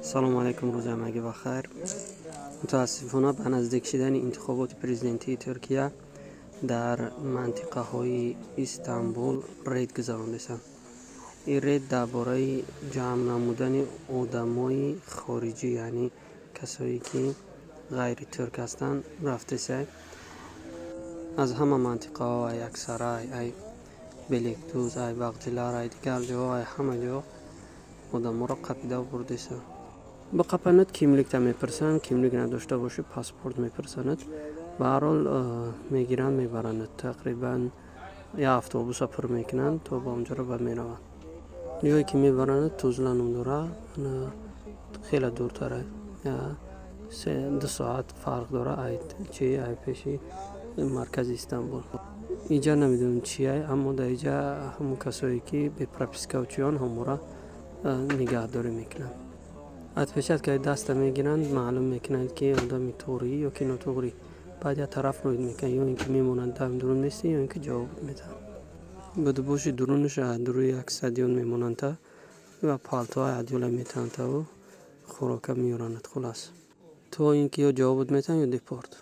سلام علیکم، روز همگی بخیر. متاسفانه به نزدیک شدن انتخابات پرزیدنتی ترکیه در منطقه های استانبول رید گذرانده‌اند. این رید درباره جمع نمودن آدمای خارجی، یعنی کسایی که غیر ترک هستند، رفته است. از همه منطقه ها، ای اکسرای، ای بلیکدوز، ای باقچیلار، ای دیگر جاها، همه جا آدم را قپیده برده است. با قپنت کیملیک تا میپرسند، کیملیک نداشته باشه پاسپورت میپرسند. به هر حال میگیرند میبرند، تقریبا یا اتوبوس پر میکنند تا به اونجا رو میروند. جایی که میبرند توزلان اون خیلی دورتره، یا 2 ساعت فرق داره. ای پیشی مرکز استانبول. اینجا نمیدونم چیه، اما در اینجا همون کسایی که به پراپیسکاوچیان هم را نگهداری میکنند. از پیشت که دست میگیرند معلوم میکنند که آدم توری یا که ناتوری. بعد یا طرف روید میکنند، یا اینکه میمونند دم درون نیستی، یا اینکه جواب میدن. بعد باشی درونش دروی یک سدیون میمونند تا و پالتوهای عدیوله میتند تا و خوراکه میارند. خلاص تو اینکه یا جواب میدن یا دیپورت.